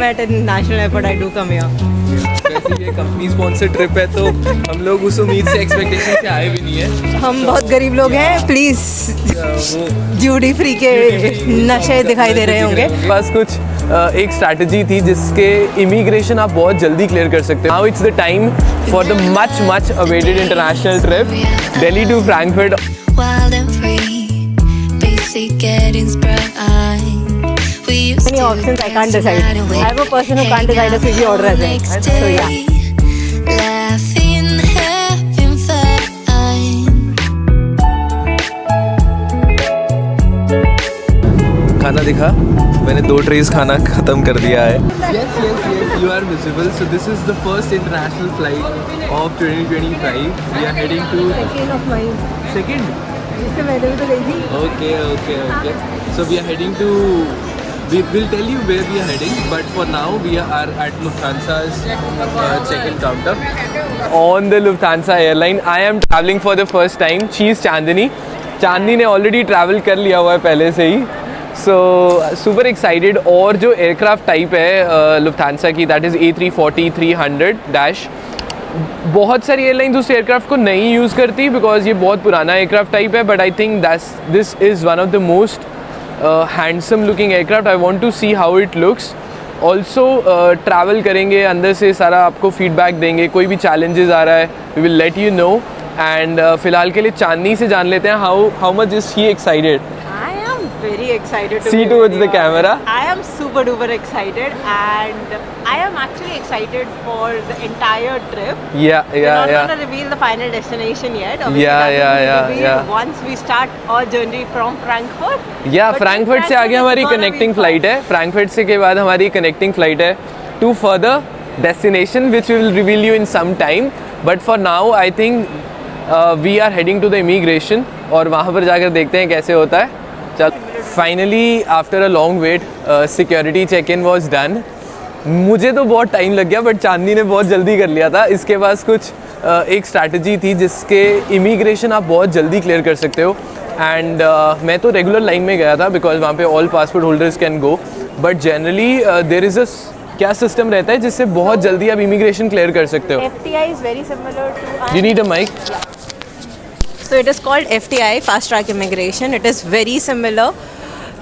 at a national airport, I do come here. वैसे ये company sponsor trip है तो हम लोग उस उम्मीद से एक्सपेक्टेशन से आए भी नहीं है। हम बहुत गरीब लोग हैं, प्लीज वो ड्यूटी फ्री के नशे दिखाई दे रहे होंगे। बस कुछ एक स्ट्रैटेजी थी जिसके इमिग्रेशन आप बहुत जल्दी क्लियर कर सकते हो। Now it's the time for the much awaited international trip Delhi to Frankfurt. Wild and free, basic gettings bright. We used Many to options, I can't dance decide. right away, I am a person who can't decide if we order as well. next So yeah. day, laughing, having fun. खाना दिखा, मैंने 2 trace खाना खत्म कर दिया है। Yes, you are visible. So this is the first international flight of 2025. We are heading to Second of mine. second. इससे पहले भी तो गई थी। Okay. So we are heading to. We will tell you where we are heading, but for now we are at Lufthansa's check-in counter. On the Lufthansa airline, I am traveling for the first time. She is Chandni. Chandni ने already travel कर लिया हुआ है पहले से ही. So super excited. और जो aircraft type है Lufthansa की, that is A340-300-. बहुत सारी एयरलाइंस उस एयरक्राफ्ट को नहीं यूज़ करती बिकॉज ये बहुत पुराना एयरक्राफ्ट टाइप है, but I think this is one of the most handsome looking aircraft. I want to see how it looks. Also travel करेंगे, अंदर से सारा आपको फीडबैक देंगे, कोई भी चैलेंजेस आ रहा है we will let you know. And फिलहाल के लिए चांदनी से जान लेते हैं how much is he excited. Very excited to See be towards with the you. camera. I am super duper excited, and I am actually excited for the entire trip. Yeah. We're not going to reveal the final destination yet. Obviously, that will be revealed once we start our journey from Frankfurt. But Frankfurt से आगे it's हमारी gonna be connecting fun. Flight है. Frankfurt से के बाद हमारी connecting flight है to further destination which will reveal you in some time. But for now I think we are heading to the immigration और वहाँ पर जाकर देखते हैं कैसे होता है. चल finally after a long wait security check in was done. मुझे तो बहुत टाइम लग गया बट चांदनी ने बहुत जल्दी कर लिया था. इसके पास कुछ एक स्ट्रैटेजी थी जिसके इमिग्रेशन आप बहुत जल्दी क्लियर कर सकते हो. एंड मैं तो रेगुलर लाइन में गया था बिकॉज वहाँ पे all passport holders can go. But generally there is a क्या सिस्टम रहता है जिससे बहुत जल्दी आप इमिग्रेशन क्लियर कर सकते हो. FTI is very similar to. You need a mic. So it is called FTI, Fast Track Immigration. It is very similar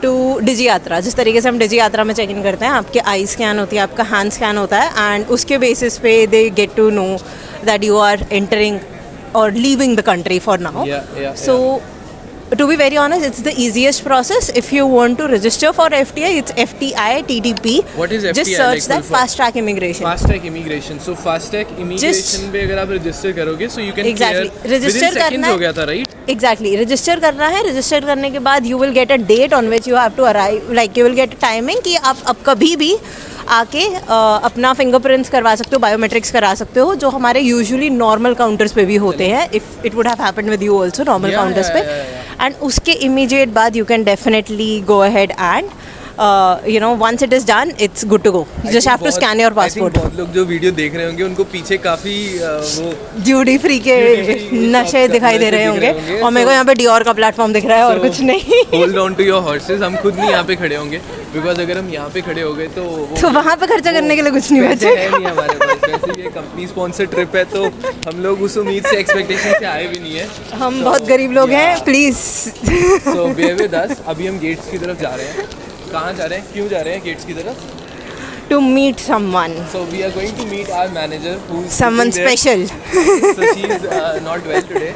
to डिजी यात्रा. जिस तरीके से हम डिजी यात्रा में चेक इन करते हैं, आपके आई स्कैन होती है, आपका हैंड स्कैन होता है, एंड उसके बेसिस पे they get to know that you are entering और leaving the country for now. So to be very honest, it's the easiest process. If you want to register for FTI, it's FTI TTP. What is Just FTI? search Like that Fast Track Immigration. Fast track immigration. So fast track immigration पे अगर आप register करोगे सो you can Exactly. Register करना हो है. गया था right. Exactly. Register करना है. रजिस्टर करने के बाद you will get a date on which you have to arrive. Like you will get timing कि आप अब कभी भी आके अपना फिंगरप्रिंट्स करवा सकते हो, बायोमेट्रिक्स करा सकते हो, जो हमारे यूजुअली नॉर्मल काउंटर्स पे भी होते हैं. If it would have happened with you also normal counters पे. एंड उसके इमीडिएट बाद you can definitely go ahead and once it is done, it's good to go. You just have to scan your passport. बहुत लोग जो video देख रहे होंगे उनको पीछे काफी वो ड्यूटी फ्री के नशे दिखाई दे रहे होंगे. और मेरे को यहाँ पे डियोर का प्लेटफॉर्म दिख रहा है और कुछ नहीं. Hold on to your horses. हम खुद नहीं यहाँ पे खड़े होंगे बिकॉज अगर हम यहाँ पे खड़े हो गए तो वहाँ पे खर्चा करने के लिए कुछ नहीं पैसे है बचेगा. नहीं हमारे पास. वैसे ये कंपनी स्पॉन्सर ट्रिप है तो हम लोग उस उम्मीद से एक्सपेक्टेशन से आए भी नहीं है. हम बहुत गरीब लोग हैं, please. So bear with us. अभी हम गेट्स की तरफ जा रहे हैं. कहाँ जा रहे हैं, क्यों जा रहे हैं गेट्स की तरफ? To meet someone. So we are going to meet our manager who's Someone sitting there. special. So she is not well today,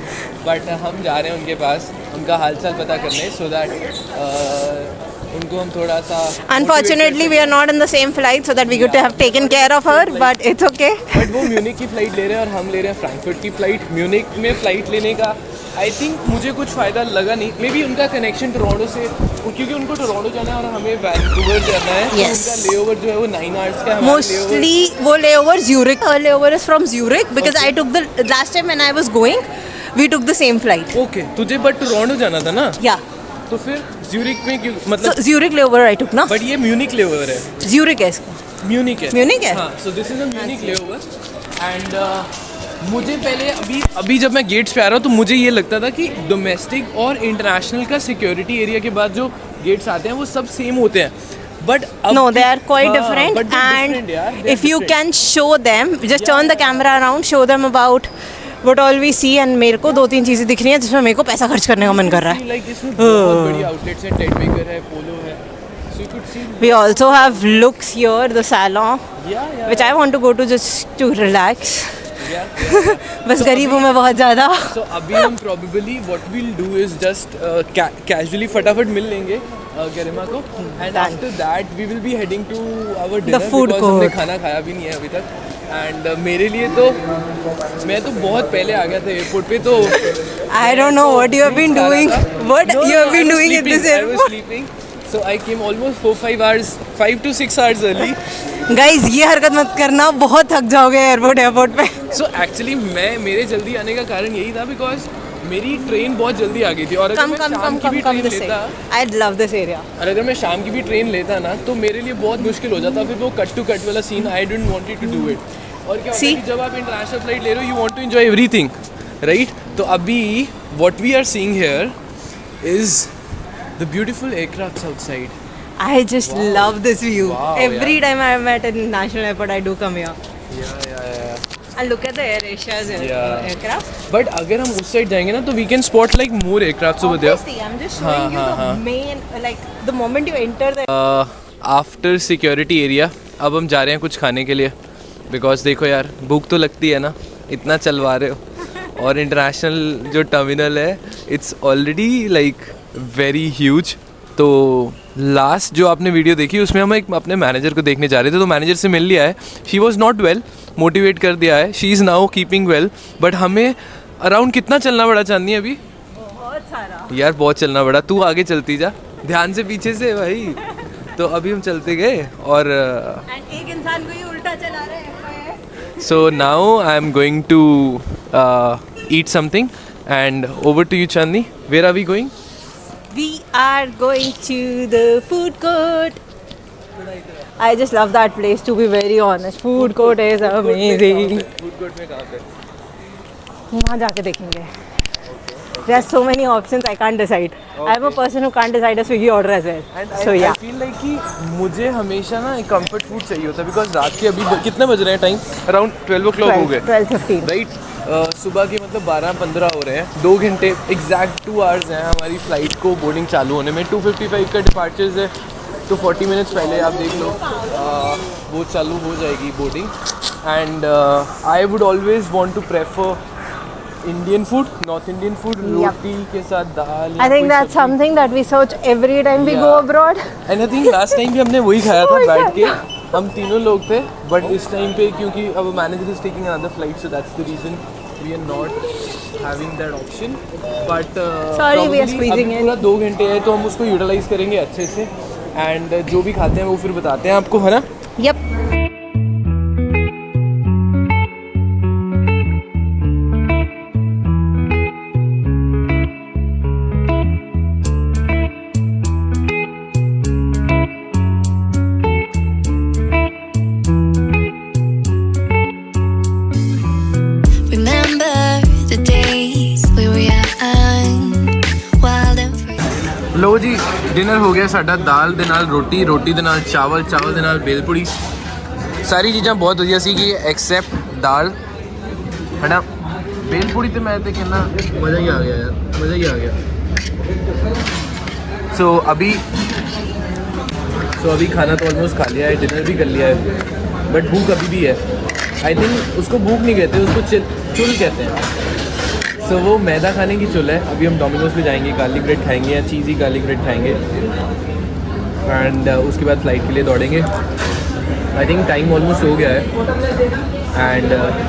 but हम जा रहे हैं उनके पास उनका हालचाल पता करने so that उनको हम थोड़ा सा. Unfortunately, we are not in the same flight, so that we could have taken care of her, but it's okay. But वो म्यूनिक की फ़्लाइट ले रहे हैं और हम ले रहे हैं फ्रैंकफर्ट की फ़्लाइट. म्यूनिक में फ़्लाइट लेने का आई थिंक मुझे कुछ फ़ायदा लगा नहीं. मे बी उनका कनेक्शन टोरंटो से, क्योंकि उनको टोरंटो जाना है और हमें वैंकूवर जाना है. Yes. तो उनका लेओवर जो है वो 9 आवर्स का है. Mostly वो layover Zurich. Our layover is from Zurich because I took the last time when I was going, we took the same flight. Okay तुझे बट टोरंटो जाना था ना. Yeah. तो फिर ज्यूरिक में क्यों So मतलब. Zurich layover I took ना. बट ये म्यूनिक लेओवर है. Zurich है इसका. म्यूनिक है. म्यूनिक है? हाँ. So this is a Munich layover. And मुझे पहले अभी जब मैं गेट्स पे आ रहा हूँ तो मुझे ये लगता था कि डोमेस्टिक और इंटरनेशनल का सिक्योरिटी एरिया के बाद जो गेट्स आते हैं वो सब सेम होते हैं. But No, they are quite हाँ, different. but they're And different, यार, they're if you different. can show them, just turn the camera around, show them about what all we see. And मेरे को 2-3 चीज़ें दिख रही हैं जिसमें मेरे को पैसा खर्च करने का मन कर रहा है. Like इसमें बहुत बड़ी outlets हैं, टेड मेकर है, पोलो है. So you could see. We also have looks here, the salon, Yeah. which I want to go to just to relax. Yeah. बस गरीब हूँ मैं बहुत ज़्यादा. So अभी हम probably what we'll do is just casually फटाफट मिल लेंगे गरिमा को, and Done. after that we will be heading to our dinner food because हमने court. खाना खाया भी नहीं है अभी तक. And मेरे लिए तो मैं तो बहुत पहले आ गया था एयरपोर्ट पे, तो I don't know what you have been doing. What No, you have been I was doing in this sleeping. I was airport. sleeping. So I came almost 4-5 hours, 5 to 6 hours early. Guys, ये हरकत मत करना, बहुत थक जाओगे airport पे. So actually मेरे जल्दी आने का कारण यही था because मेरी ट्रेन बहुत जल्दी आ गई थी, और अगर मैं शाम की भी ट्रेन this लेता, I love this area. और अगर मैं शाम की भी ट्रेन लेता ना, तो मेरे लिए बहुत मुश्किल हो जाता. फिर वो कट टू कट वाला scene, I didn't wanted to do it. और क्या होता है See? कि जब आप इंटरनेशनल फ्लाइट ले रहे हो, you want to enjoy everything, right? तो अभी what we are seeing here is the beautiful aircrafts outside. I just love this view. Wow, Every time I'm at an international airport, I do come here. Yeah. And look at the Air Asia's Yeah. aircraft. But अगर हम उस side जाएंगे ना, तो we can spot like more aircrafts over there. Obviously, I'm just showing you the main, like the moment you enter the. After security area अब हम जा रहे हैं कुछ खाने के लिए, बिकॉज देखो यार, भूख तो लगती है ना, इतना चलवा रहे हो. और इंटरनेशनल जो टर्मिनल है, it's already like very huge. तो लास्ट जो आपने वीडियो देखी उसमें हम एक अपने मैनेजर को देखने जा रहे थे, तो मैनेजर से मिल लिया है. She was not well, motivate कर दिया है, she is now keeping well. But हमें अराउंड कितना चलना पड़ा चांदनी अभी? बहुत सारा. यार बहुत चलना पड़ा. तू आगे चलती जा, ध्यान से पीछे से भाई. तो अभी हम चलते गए और And एक इंसान को ही उल्टा चला रहे हैं. so now I am going to eat something, and over to you, Chandni. Where are we going? We are going to the food court. I just love that place, to be very honest. Food court is amazing. Food court में कहाँ पे? वहाँ जाके देखेंगे. There are so many options, I can't decide. I'm a person who can't decide a Swiggy order as well. And So I yeah. feel like कि मुझे हमेशा ना एक comfort food चाहिए होता है, because रात के अभी कितने बज रहे हैं टाइम? Around 12 o'clock हो गए. 12:15. राइट. सुबह के मतलब 12-15 हो रहे हैं. 2 घंटे एग्जैक्ट 2 आवर्स हैं हमारी फ़्लाइट को बोर्डिंग चालू होने में. 2:55 का डिपार्चर्स है, तो 40 मिनट्स पहले आप देख लो वो चालू हो जाएगी boarding. And I would always want to prefer Indian food, north Indian food, रोटी के साथ दाल. I think that's something that we search every time we go Yeah. abroad. And I think last time भी हमने वही खाया था बैठ के, हम तीनों लोग थे. बट इस टाइम पे क्योंकि अब manager is taking another flight, so that's the reason we are not having that option. But Sorry, we are squeezing in. पूरा 2 घंटे है, तो हम उसको यूटिलाइज करेंगे अच्छे से. एंड जो भी खाते हैं वो फिर बताते हैं आपको, है ना? Yep. Remember the days we were young, wild and free. ਲੋ ਜੀ, ਡਿਨਰ ਹੋ ਗਿਆ ਸਾਡਾ. ਦਾਲ ਦੇ ਨਾਲ ਰੋਟੀ, ਰੋਟੀ ਦੇ ਨਾਲ ਚਾਵਲ, ਚਾਵਲ ਦੇ ਨਾਲ ਬੇਲਪੂੜੀ. ਸਾਰੀ ਚੀਜ਼ਾਂ ਬਹੁਤ ਵਧੀਆ ਸੀਗੀ ਐਕਸੈਪਟ ਦਾਲ, ਹੈ ਨਾ? ਬੇਲਪੂੜੀ ਤੇ ਮੈਂ ਤੇ ਕਹਿੰਦਾ ਮਜ਼ਾ ਹੀ ਆ ਗਿਆ ਯਾਰ, ਮਜ਼ਾ ਹੀ ਆ ਗਿਆ. सो अभी खाना तो ऑलमोस्ट खा लिया है, डिनर भी कर लिया है, बट भूख अभी भी है. आई थिंक उसको भूख नहीं कहते, उसको चुल कहते हैं. सो वो मैदा खाने की चुल है. अभी हम डोमिनोज पे जाएंगे, गार्लिक ब्रेड खाएंगे या चीज़ी गार्लिक ब्रेड खाएंगे, एंड उसके बाद फ्लाइट के लिए दौड़ेंगे. आई थिंक टाइम ऑलमोस्ट हो गया है, एंड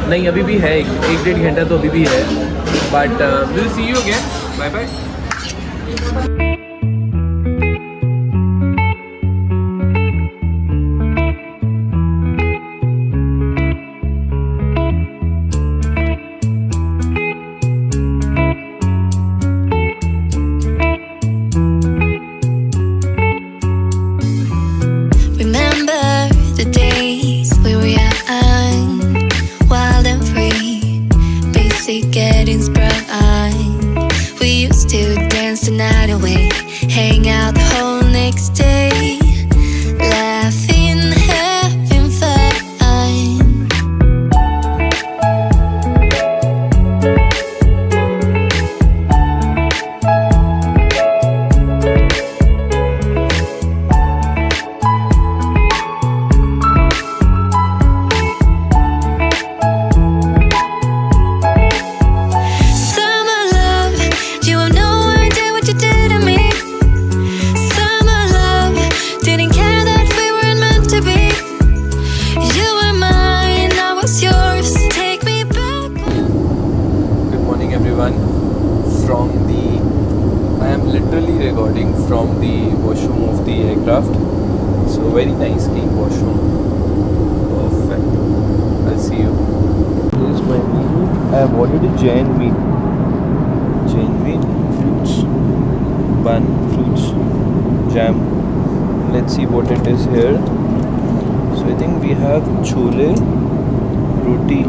नहीं अभी भी है, 1-1.5 घंटा तो अभी भी है. But will see you again. Bye bye. Remember the days we were young, wild and free, basic getting sprung. We used to dance the night away, hang out the whole next day, very nice clean washroom. Perfect. I'll see you. Here's my meal. I have ordered a Jain meal. Jain meal, fruits, bun, fruits, jam. Let's see what it is here. So I think we have chole, roti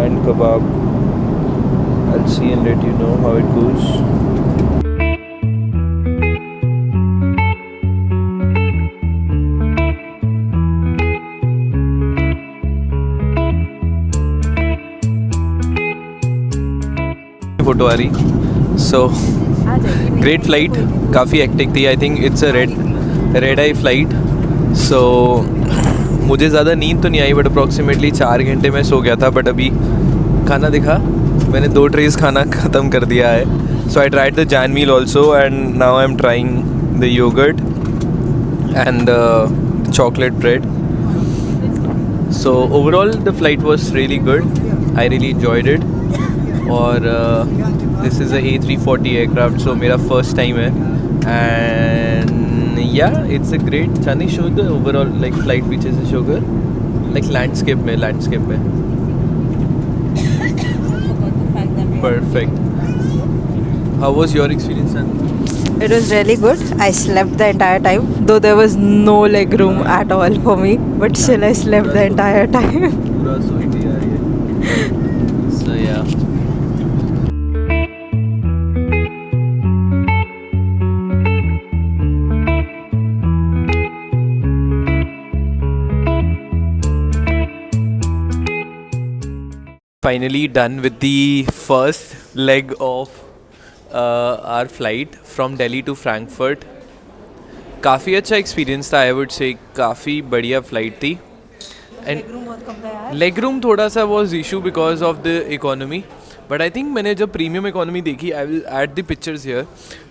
and kebab. I'll see and let you know how it goes. Photo आ रही. So great flight, काफ़ी hectic थी. I think it's a red eye flight. So मुझे ज़्यादा नींद तो नहीं आई but approximately 4 घंटे में सो गया था. बट अभी खाना दिखा, मैंने 2 ट्रेज़ खाना ख़त्म कर दिया है. So I tried the Jain meal also and now I am trying the yogurt and chocolate bread. So overall the flight was really good. I really enjoyed it. और this is a A340 aircraft. So मेरा first time है and yeah it's a great. चांदी show the overall like flight पीछे से show कर like landscape में perfect. How was your experience, Sandy? It was really good. I slept the entire time, though there was no leg room at all for me. But still, I slept the entire time. पूरा सोई दिया है. So yeah. Finally done with the first leg of our flight from Delhi to Frankfurt. काफ़ी अच्छा experience था. I would say काफ़ी बढ़िया flight थी. एंड लेग रूम थोड़ा सा was issue because of the economy. But I think मैंने जब प्रीमियम इकोनॉमी देखी, I will add the pictures here.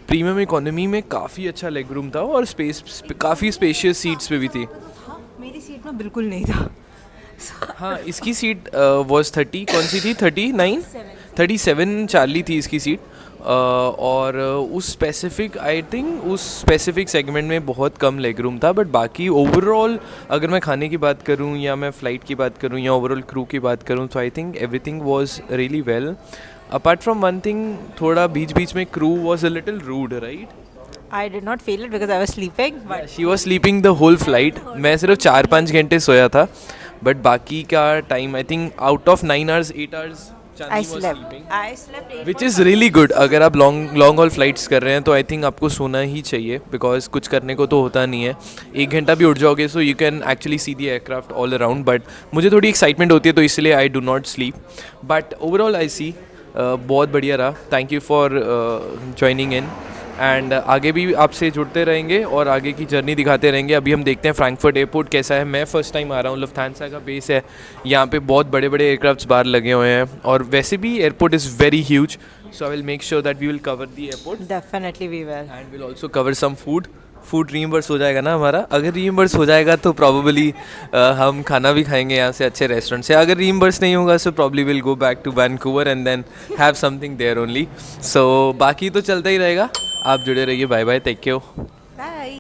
Premium economy में काफ़ी अच्छा लेग रूम था और स्पेस काफ़ी स्पेशियस सीट्स पे भी थी. मेरी सीट में बिल्कुल नहीं था. हाँ, इसकी सीट वॉज 30, कौन सी थी, 37 चार्ली थी इसकी सीट. और उस स्पेसिफिक आई थिंक उस स्पेसिफिक सेगमेंट में बहुत कम लेग रूम था. बट बाकी ओवरऑल अगर मैं खाने की बात करूँ या मैं फ़्लाइट की बात करूँ या ओवरऑल क्रू की बात करूँ तो I think everything was really well. Apart from one thing, थोड़ा बीच में crew was a little rude, right? I did not feel it because I was sleeping. But she was sleeping the whole flight. मैं सिर्फ 4-5 घंटे सोया था. But बाकी का time I think out of 9 hours 8 hours I slept 8. Which is really good. अगर आप long haul flights कर रहे हैं तो आई थिंक आपको सोना ही चाहिए बिकॉज कुछ करने को तो होता नहीं है. 1 घंटा भी उठ जाओगे so you can actually see the aircraft all around. But मुझे थोड़ी एक्साइटमेंट होती है तो इसलिए I do not sleep. But overall I see बहुत बढ़िया रहा. Thank you for joining in and आगे भी आपसे जुड़ते रहेंगे और आगे की जर्नी दिखाते रहेंगे. अभी हम देखते हैं फ्रैंकफर्ट एयरपोर्ट कैसा है. मैं फ़र्स्ट टाइम आ रहा हूँ. लुफ्थांसा का बेस है यहाँ पे. बहुत बड़े बड़े एयरक्राफ्ट्स बाहर लगे हुए हैं और वैसे भी airport is very huge. So I will make sure that we will cover the airport Definitely we will. And will also cover some food reimburse हो जाएगा ना हमारा. अगर रीइंबर्स हो जाएगा तो प्रॉबली हम खाना भी खाएंगे यहाँ से अच्छे रेस्टोरेंट से. अगर रीइंबर्स नहीं होगा so probably will go back to Vancouver and then have something there only. So बाकी तो चलता ही रहेगा. आप जुड़े रहिए. Bye bye. Take care.